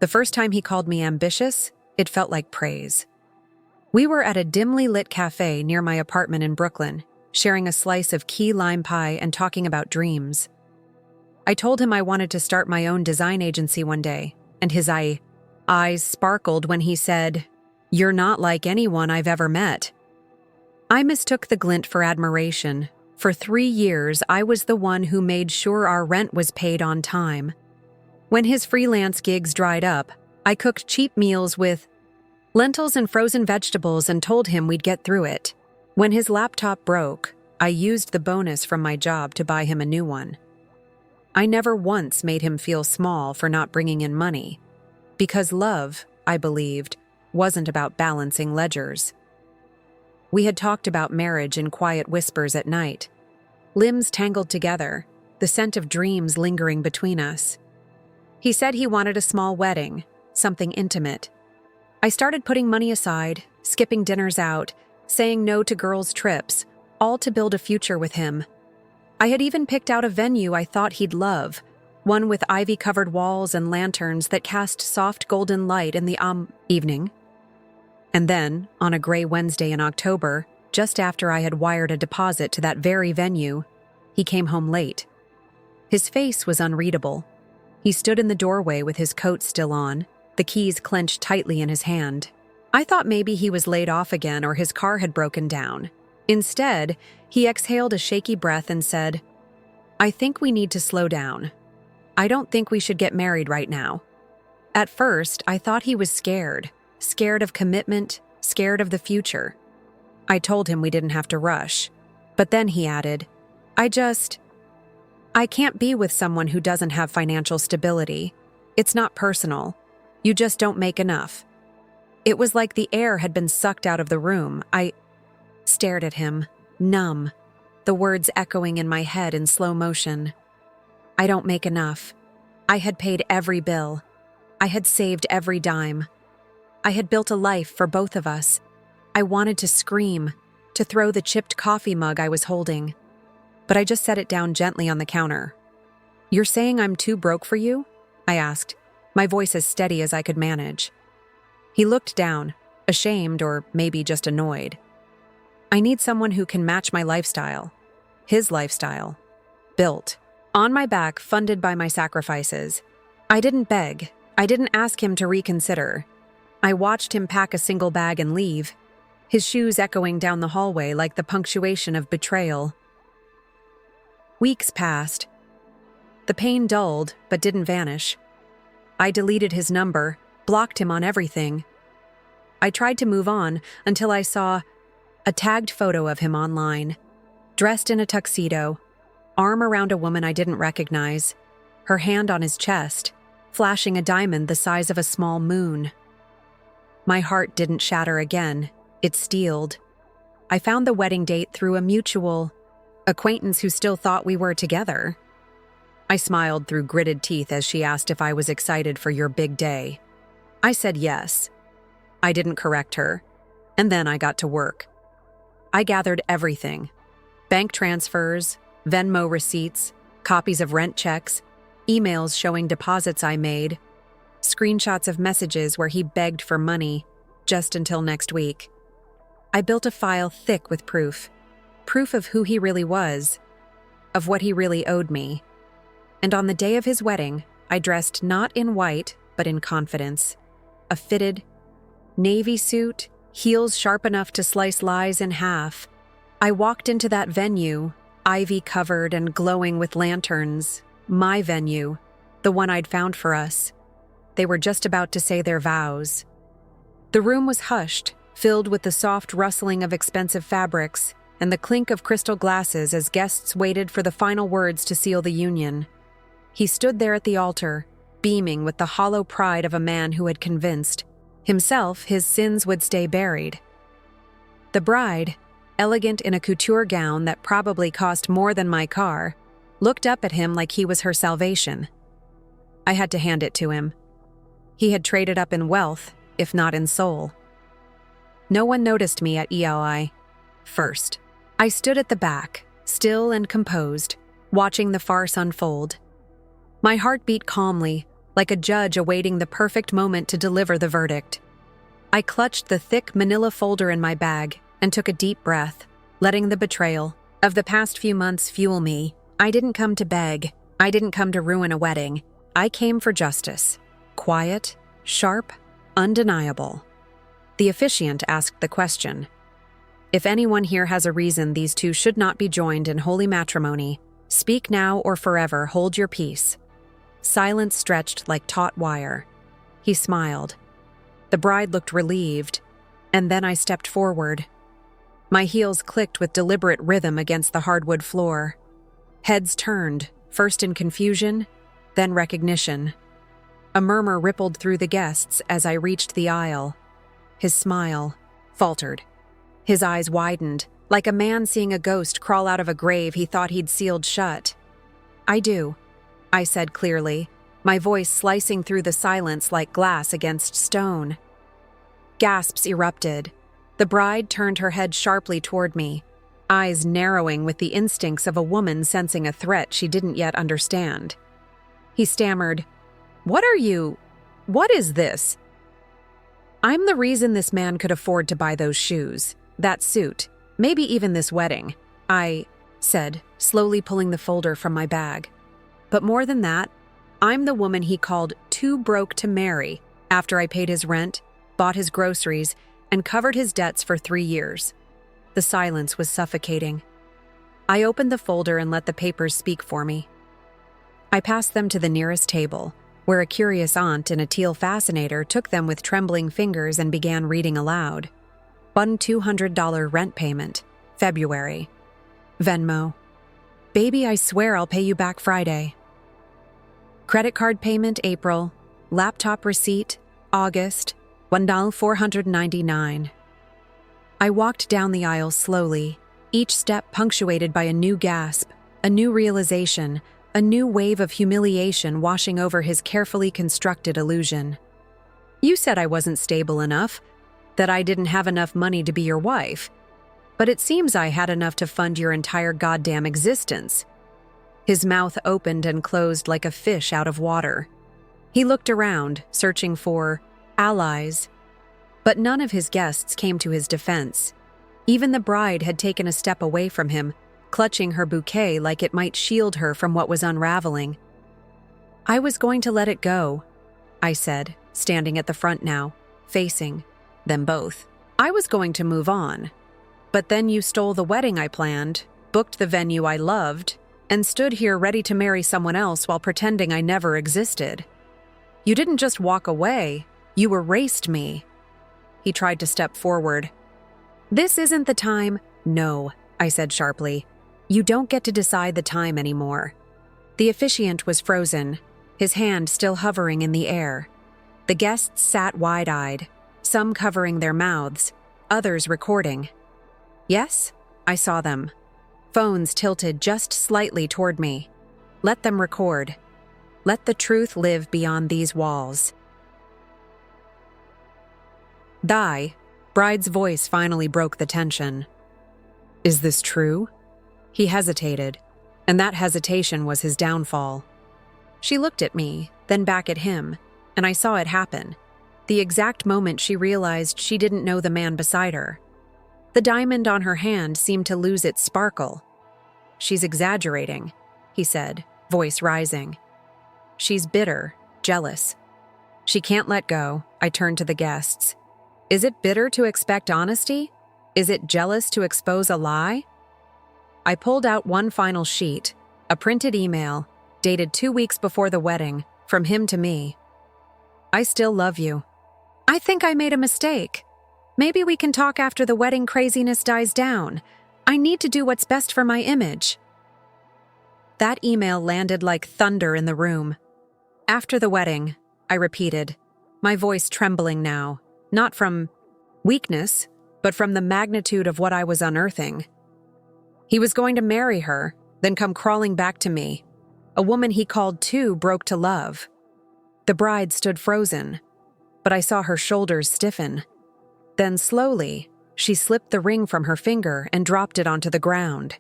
The first time he called me ambitious, it felt like praise. We were at a dimly lit cafe near my apartment in Brooklyn, sharing a slice of key lime pie and talking about dreams. I told him I wanted to start my own design agency one day, and his eyes sparkled when he said, "You're not like anyone I've ever met." I mistook the glint for admiration. For 3 years, I was the one who made sure our rent was paid on time. When his freelance gigs dried up, I cooked cheap meals with lentils and frozen vegetables and told him we'd get through it. When his laptop broke, I used the bonus from my job to buy him a new one. I never once made him feel small for not bringing in money, because love, I believed, wasn't about balancing ledgers. We had talked about marriage in quiet whispers at night, limbs tangled together, the scent of dreams lingering between us. He said he wanted a small wedding, something intimate. I started putting money aside, skipping dinners out, saying no to girls' trips, all to build a future with him. I had even picked out a venue I thought he'd love, one with ivy-covered walls and lanterns that cast soft golden light in the evening. And then, on a gray Wednesday in October, just after I had wired a deposit to that very venue, he came home late. His face was unreadable. He stood in the doorway with his coat still on, the keys clenched tightly in his hand. I thought maybe he was laid off again or his car had broken down. Instead, he exhaled a shaky breath and said, "I think we need to slow down. I don't think we should get married right now." At first, I thought he was scared of commitment, scared of the future. I told him we didn't have to rush. But then he added, I can't be with someone who doesn't have financial stability. It's not personal. You just don't make enough." It was like the air had been sucked out of the room. I stared at him, numb, the words echoing in my head in slow motion. I don't make enough. I had paid every bill. I had saved every dime. I had built a life for both of us. I wanted to scream, to throw the chipped coffee mug I was holding. But I just set it down gently on the counter. "You're saying I'm too broke for you?" I asked, my voice as steady as I could manage. He looked down, ashamed or maybe just annoyed. "I need someone who can match my lifestyle. His lifestyle. Built. On my back, funded by my sacrifices." I didn't beg. I didn't ask him to reconsider. I watched him pack a single bag and leave, his shoes echoing down the hallway like the punctuation of betrayal. Weeks passed. The pain dulled, but didn't vanish. I deleted his number, blocked him on everything. I tried to move on until I saw a tagged photo of him online, dressed in a tuxedo, arm around a woman I didn't recognize, her hand on his chest, flashing a diamond the size of a small moon. My heart didn't shatter again, it steeled. I found the wedding date through a mutual acquaintance who still thought we were together. I smiled through gritted teeth as she asked if I was excited for your big day. I said yes. I didn't correct her, and then I got to work. I gathered everything: bank transfers, Venmo receipts, copies of rent checks, emails showing deposits I made, screenshots of messages where he begged for money, just until next week. I built a file thick with proof of who he really was, of what he really owed me. And on the day of his wedding, I dressed not in white, but in confidence. A fitted navy suit, heels sharp enough to slice lies in half. I walked into that venue, ivy-covered and glowing with lanterns, my venue, the one I'd found for us. They were just about to say their vows. The room was hushed, filled with the soft rustling of expensive fabrics and the clink of crystal glasses as guests waited for the final words to seal the union. He stood there at the altar, beaming with the hollow pride of a man who had convinced himself his sins would stay buried. The bride, elegant in a couture gown that probably cost more than my car, looked up at him like he was her salvation. I had to hand it to him. He had traded up in wealth, if not in soul. No one noticed me at ELI. First, I stood at the back, still and composed, watching the farce unfold. My heart beat calmly, like a judge awaiting the perfect moment to deliver the verdict. I clutched the thick manila folder in my bag and took a deep breath, letting the betrayal of the past few months fuel me. I didn't come to beg. I didn't come to ruin a wedding. I came for justice. Quiet, sharp, undeniable. The officiant asked the question. If anyone here has a reason these two should not be joined in holy matrimony, speak now or forever hold your peace. Silence stretched like taut wire. He smiled. The bride looked relieved, and then I stepped forward. My heels clicked with deliberate rhythm against the hardwood floor. Heads turned, first in confusion, then recognition. A murmur rippled through the guests as I reached the aisle. His smile faltered. His eyes widened, like a man seeing a ghost crawl out of a grave he thought he'd sealed shut. I do, I said clearly, my voice slicing through the silence like glass against stone. Gasps erupted. The bride turned her head sharply toward me, eyes narrowing with the instincts of a woman sensing a threat she didn't yet understand. He stammered, What is this? I'm the reason this man could afford to buy those shoes, that suit, maybe even this wedding, I said, slowly pulling the folder from my bag. But more than that, I'm the woman he called too broke to marry after I paid his rent, bought his groceries, and covered his debts for 3 years. The silence was suffocating. I opened the folder and let the papers speak for me. I passed them to the nearest table, where a curious aunt in a teal fascinator took them with trembling fingers and began reading aloud. One $200 rent payment, February. Venmo. Baby, I swear I'll pay you back Friday. Credit card payment, April. Laptop receipt, August. $1,499. I walked down the aisle slowly, each step punctuated by a new gasp, a new realization, a new wave of humiliation washing over his carefully constructed illusion. You said I wasn't stable enough, that I didn't have enough money to be your wife, but it seems I had enough to fund your entire goddamn existence. His mouth opened and closed like a fish out of water. He looked around, searching for allies, but none of his guests came to his defense. Even the bride had taken a step away from him, clutching her bouquet like it might shield her from what was unraveling. I was going to let it go, I said, standing at the front now, facing them both. I was going to move on. But then you stole the wedding I planned, booked the venue I loved, and stood here ready to marry someone else while pretending I never existed. You didn't just walk away, you erased me. He tried to step forward. This isn't the time. No, I said sharply. You don't get to decide the time anymore. The officiant was frozen, his hand still hovering in the air. The guests sat wide-eyed, some covering their mouths, others recording. Yes, I saw them. Phones tilted just slightly toward me. Let them record. Let the truth live beyond these walls. Bride's voice finally broke the tension. Is this true? He hesitated, and that hesitation was his downfall. She looked at me, then back at him, and I saw it happen. The exact moment she realized she didn't know the man beside her. The diamond on her hand seemed to lose its sparkle. She's exaggerating, he said, voice rising. She's bitter, jealous. She can't let go. I turned to the guests. Is it bitter to expect honesty? Is it jealous to expose a lie? I pulled out one final sheet, a printed email, dated 2 weeks before the wedding, from him to me. I still love you. I think I made a mistake. Maybe we can talk after the wedding craziness dies down. I need to do what's best for my image. That email landed like thunder in the room. After the wedding, I repeated, my voice trembling now, not from weakness, but from the magnitude of what I was unearthing. He was going to marry her, then come crawling back to me, a woman he called too broke to love. The bride stood frozen, but I saw her shoulders stiffen. Then slowly, she slipped the ring from her finger and dropped it onto the ground.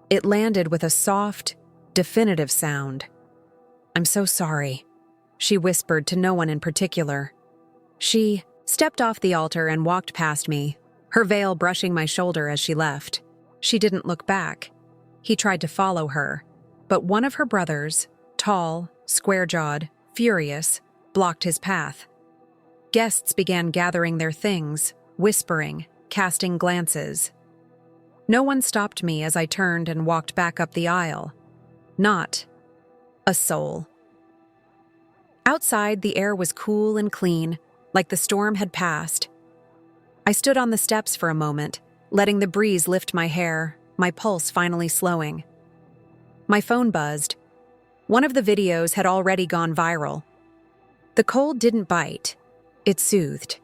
It landed with a soft, definitive sound. I'm so sorry, she whispered to no one in particular. She stepped off the altar and walked past me, her veil brushing my shoulder as she left. She didn't look back. He tried to follow her, but one of her brothers, tall, square-jawed, furious, blocked his path. Guests began gathering their things, whispering, casting glances. No one stopped me as I turned and walked back up the aisle. Not a soul. Outside, the air was cool and clean, like the storm had passed. I stood on the steps for a moment, letting the breeze lift my hair, my pulse finally slowing. My phone buzzed. One of the videos had already gone viral. The cold didn't bite. It soothed.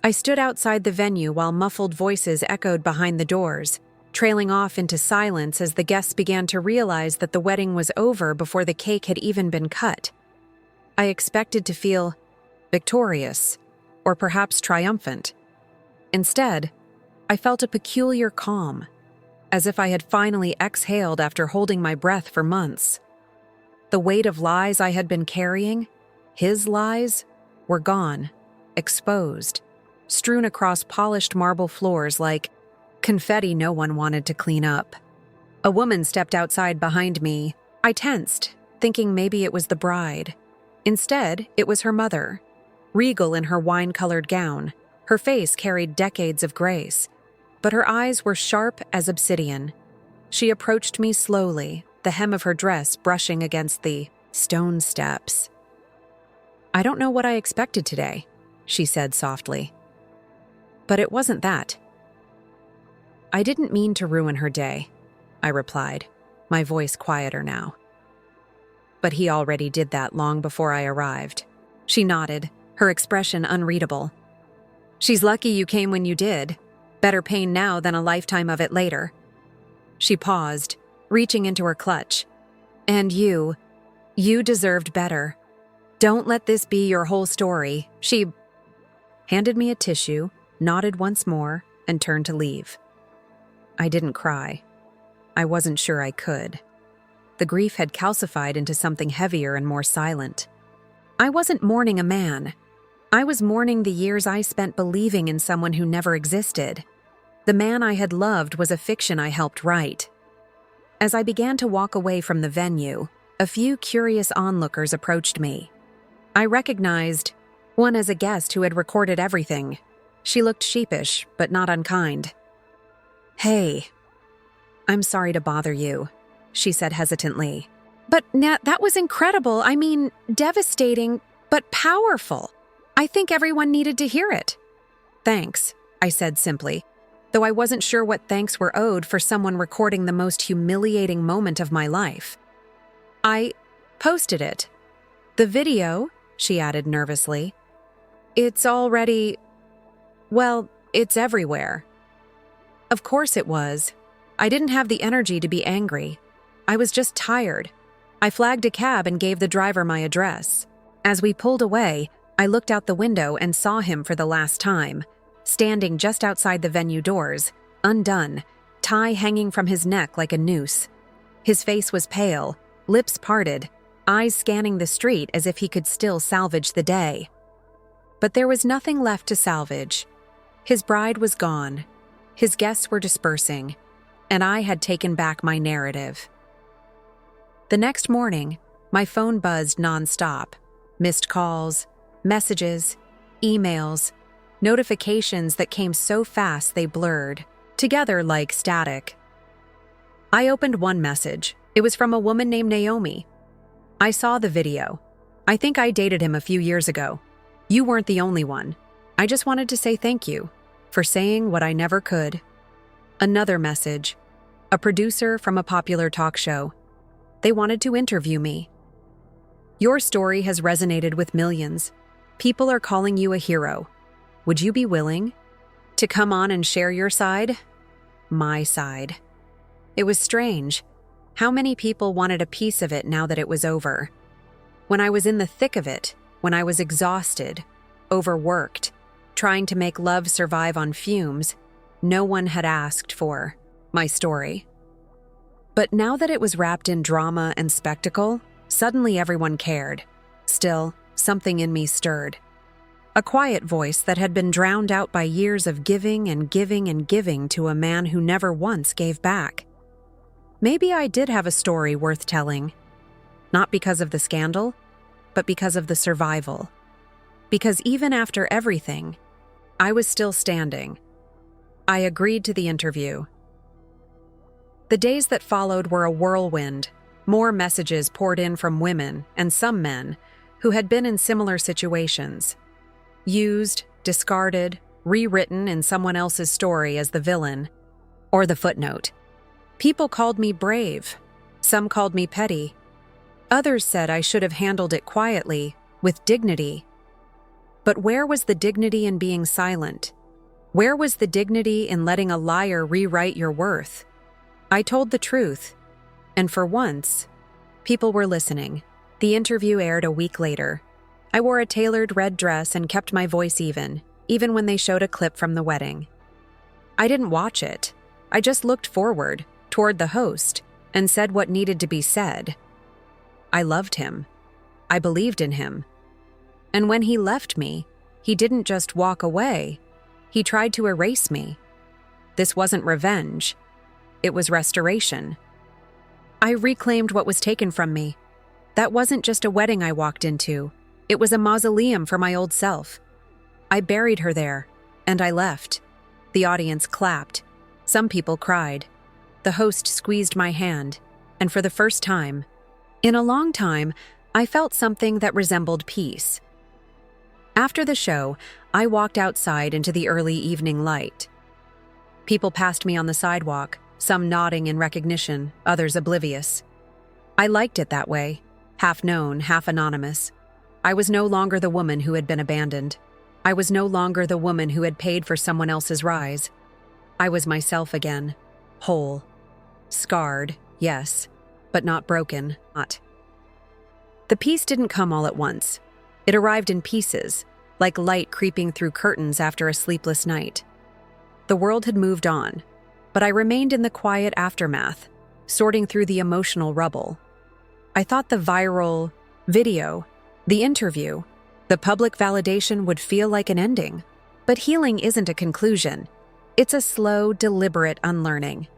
I stood outside the venue while muffled voices echoed behind the doors, trailing off into silence as the guests began to realize that the wedding was over before the cake had even been cut. I expected to feel victorious, or perhaps triumphant. Instead, I felt a peculiar calm, as if I had finally exhaled after holding my breath for months. The weight of lies I had been carrying, his lies, were gone, exposed, strewn across polished marble floors like confetti no one wanted to clean up. A woman stepped outside behind me. I tensed, thinking maybe it was the bride. Instead, it was her mother, regal in her wine-colored gown. Her face carried decades of grace, but her eyes were sharp as obsidian. She approached me slowly, the hem of her dress brushing against the stone steps. "I don't know what I expected today," she said softly. But it wasn't that. "I didn't mean to ruin her day," I replied, my voice quieter now. "But he already did that long before I arrived." She nodded, her expression unreadable. "She's lucky you came when you did. Better pain now than a lifetime of it later." She paused, reaching into her clutch. "And you deserved better. Don't let this be your whole story." She handed me a tissue, nodded once more, and turned to leave. I didn't cry. I wasn't sure I could. The grief had calcified into something heavier and more silent. I wasn't mourning a man. I was mourning the years I spent believing in someone who never existed. The man I had loved was a fiction I helped write. As I began to walk away from the venue, a few curious onlookers approached me. I recognized one as a guest who had recorded everything. She looked sheepish, but not unkind. "Hey, I'm sorry to bother you," she said hesitantly. "But Nat, that was incredible. I mean, devastating, but powerful. I think everyone needed to hear it." "Thanks," I said simply, though I wasn't sure what thanks were owed for someone recording the most humiliating moment of my life. "I posted it." "The video," she added nervously. "It's already... well, it's everywhere." Of course it was. I didn't have the energy to be angry. I was just tired. I flagged a cab and gave the driver my address. As we pulled away, I looked out the window and saw him for the last time, standing just outside the venue doors, undone, tie hanging from his neck like a noose. His face was pale, lips parted, eyes scanning the street as if he could still salvage the day. But there was nothing left to salvage. His bride was gone. His guests were dispersing, and I had taken back my narrative. The next morning, my phone buzzed nonstop. Missed calls, messages, emails, notifications that came so fast they blurred, together like static. I opened one message. It was from a woman named Naomi. "I saw the video. I think I dated him a few years ago. You weren't the only one. I just wanted to say thank you for saying what I never could." Another message. A producer from a popular talk show. They wanted to interview me. "Your story has resonated with millions. People are calling you a hero. Would you be willing to come on and share your side?" My side. It was strange. How many people wanted a piece of it now that it was over? When I was in the thick of it, when I was exhausted, overworked, trying to make love survive on fumes, no one had asked for my story. But now that it was wrapped in drama and spectacle, suddenly everyone cared. Still, something in me stirred. A quiet voice that had been drowned out by years of giving and giving and giving to a man who never once gave back. Maybe I did have a story worth telling. Not because of the scandal, but because of the survival. Because even after everything, I was still standing. I agreed to the interview. The days that followed were a whirlwind. More messages poured in from women and some men who had been in similar situations. Used, discarded, rewritten in someone else's story as the villain or the footnote. People called me brave. Some called me petty. Others said I should have handled it quietly, with dignity. But where was the dignity in being silent? Where was the dignity in letting a liar rewrite your worth? I told the truth, and for once, people were listening. The interview aired a week later. I wore a tailored red dress and kept my voice even when they showed a clip from the wedding. I didn't watch it. I just looked forward, toward the host, and said what needed to be said. I loved him. I believed in him. And when he left me, he didn't just walk away. He tried to erase me. This wasn't revenge. It was restoration. I reclaimed what was taken from me. That wasn't just a wedding I walked into. It was a mausoleum for my old self. I buried her there, and I left. The audience clapped. Some people cried. The host squeezed my hand, and for the first time, in a long time, I felt something that resembled peace. After the show, I walked outside into the early evening light. People passed me on the sidewalk, some nodding in recognition, others oblivious. I liked it that way, half known, half anonymous. I was no longer the woman who had been abandoned. I was no longer the woman who had paid for someone else's rise. I was myself again, whole. Scarred, yes, but not broken, not. The peace didn't come all at once. It arrived in pieces, like light creeping through curtains after a sleepless night. The world had moved on, but I remained in the quiet aftermath, sorting through the emotional rubble. I thought the viral video, the interview, the public validation would feel like an ending. But healing isn't a conclusion. It's a slow, deliberate unlearning.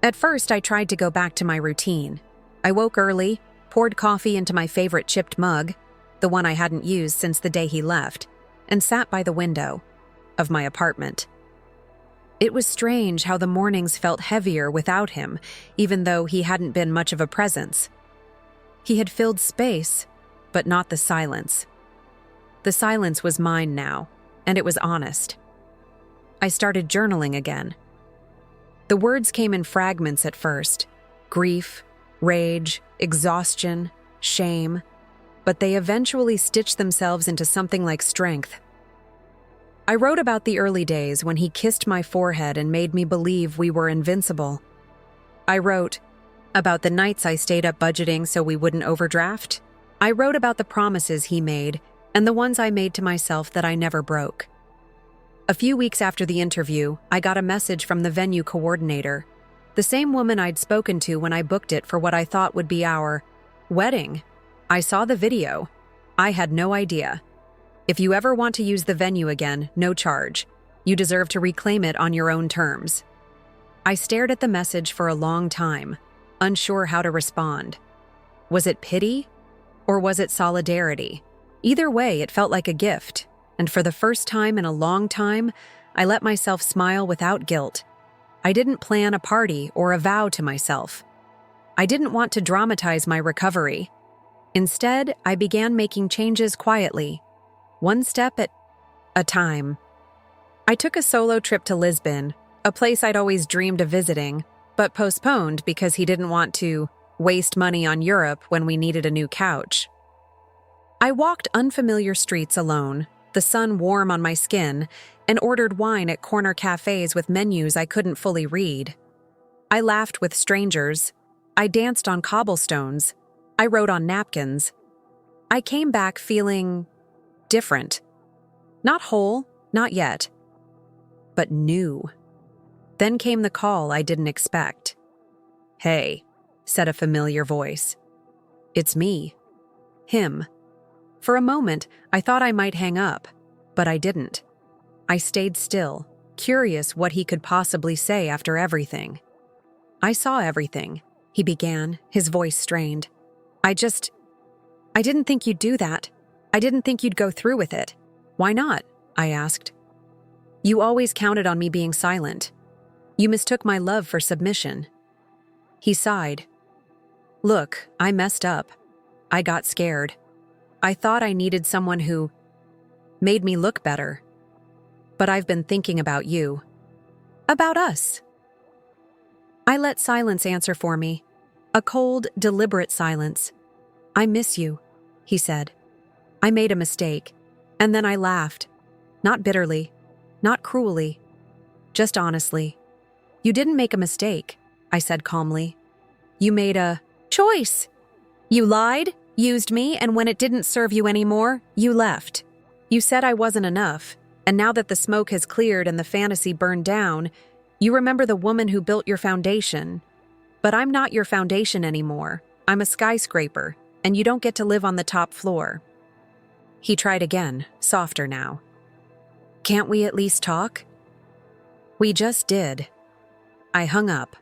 At first, I tried to go back to my routine. I woke early, poured coffee into my favorite chipped mug, the one I hadn't used since the day he left, and sat by the window of my apartment. It was strange how the mornings felt heavier without him, even though he hadn't been much of a presence. He had filled space, but not the silence. The silence was mine now, and it was honest. I started journaling again. The words came in fragments at first: grief, rage, exhaustion, shame, but they eventually stitched themselves into something like strength. I wrote about the early days when he kissed my forehead and made me believe we were invincible. I wrote about the nights I stayed up budgeting so we wouldn't overdraft. I wrote about the promises he made and the ones I made to myself that I never broke. A few weeks after the interview, I got a message from the venue coordinator, the same woman I'd spoken to when I booked it for what I thought would be our wedding. I saw the video. I had no idea. If you ever want to use the venue again, no charge. You deserve to reclaim it on your own terms. I stared at the message for a long time, unsure how to respond. Was it pity? Or was it solidarity? Either way, it felt like a gift, and for the first time in a long time, I let myself smile without guilt. I didn't plan a party or a vow to myself. I didn't want to dramatize my recovery. Instead, I began making changes quietly, one step at a time. I took a solo trip to Lisbon, a place I'd always dreamed of visiting, but postponed because he didn't want to waste money on Europe when we needed a new couch. I walked unfamiliar streets alone, the sun warm on my skin, and ordered wine at corner cafes with menus I couldn't fully read. I laughed with strangers. I danced on cobblestones. I wrote on napkins. I came back feeling different. Not whole, not yet, but new. Then came the call I didn't expect. "Hey," said a familiar voice. "It's me." Him. For a moment, I thought I might hang up, but I didn't. I stayed still, curious what he could possibly say after everything. "I saw everything," he began, his voice strained. I didn't think you'd do that. I didn't think you'd go through with it." "Why not?" I asked. "You always counted on me being silent. You mistook my love for submission." He sighed. "Look, I messed up. I got scared. I thought I needed someone who made me look better. But I've been thinking about you. About us." I let silence answer for me. A cold, deliberate silence. "I miss you," he said. "I made a mistake." And then I laughed. Not bitterly, not cruelly, just honestly. "You didn't make a mistake," I said calmly. "You made a choice. You lied, used me, and when it didn't serve you anymore, you left. You said I wasn't enough, and now that the smoke has cleared and the fantasy burned down, you remember the woman who built your foundation. But I'm not your foundation anymore. I'm a skyscraper, and you don't get to live on the top floor." He tried again, softer now. "Can't we at least talk?" We just did. I hung up.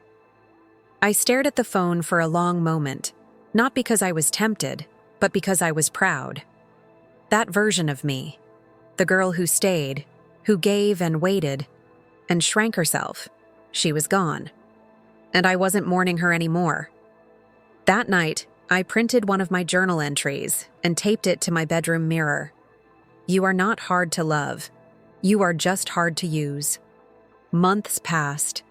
I stared at the phone for a long moment, not because I was tempted, but because I was proud. That version of me, the girl who stayed, who gave and waited, and shrank herself, she was gone. And I wasn't mourning her anymore. That night, I printed one of my journal entries and taped it to my bedroom mirror. "You are not hard to love. You are just hard to use." Months passed.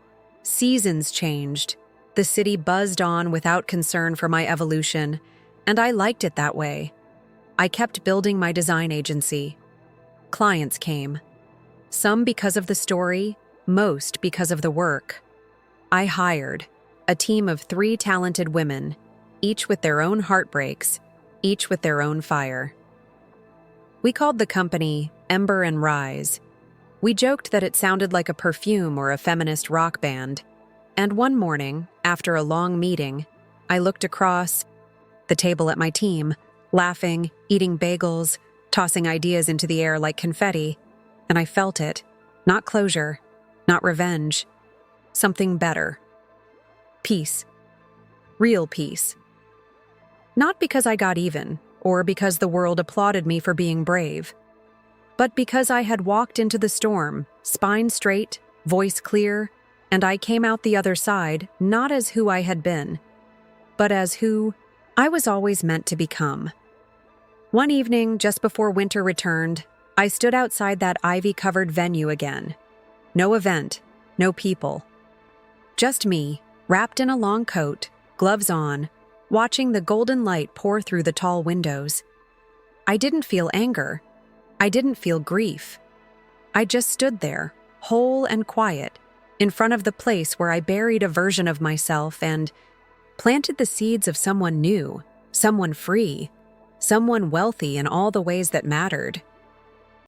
Seasons changed. The city buzzed on without concern for my evolution, and I liked it that way. I kept building my design agency. Clients came. Some because of the story, most because of the work. I hired a team of 3 talented women, each with their own heartbreaks, each with their own fire. We called the company Ember and Rise. We joked that it sounded like a perfume or a feminist rock band. And one morning, after a long meeting, I looked across the table at my team, laughing, eating bagels, tossing ideas into the air like confetti, and I felt it. Not closure, not revenge. Something better. Peace. Real peace. Not because I got even, or because the world applauded me for being brave, but because I had walked into the storm, spine straight, voice clear, and I came out the other side not as who I had been, but as who I was always meant to become. One evening, just before winter returned, I stood outside that ivy-covered venue again. No event, no people. Just me, wrapped in a long coat, gloves on, watching the golden light pour through the tall windows. I didn't feel anger. I didn't feel grief. I just stood there, whole and quiet, in front of the place where I buried a version of myself and planted the seeds of someone new, someone free, someone wealthy in all the ways that mattered.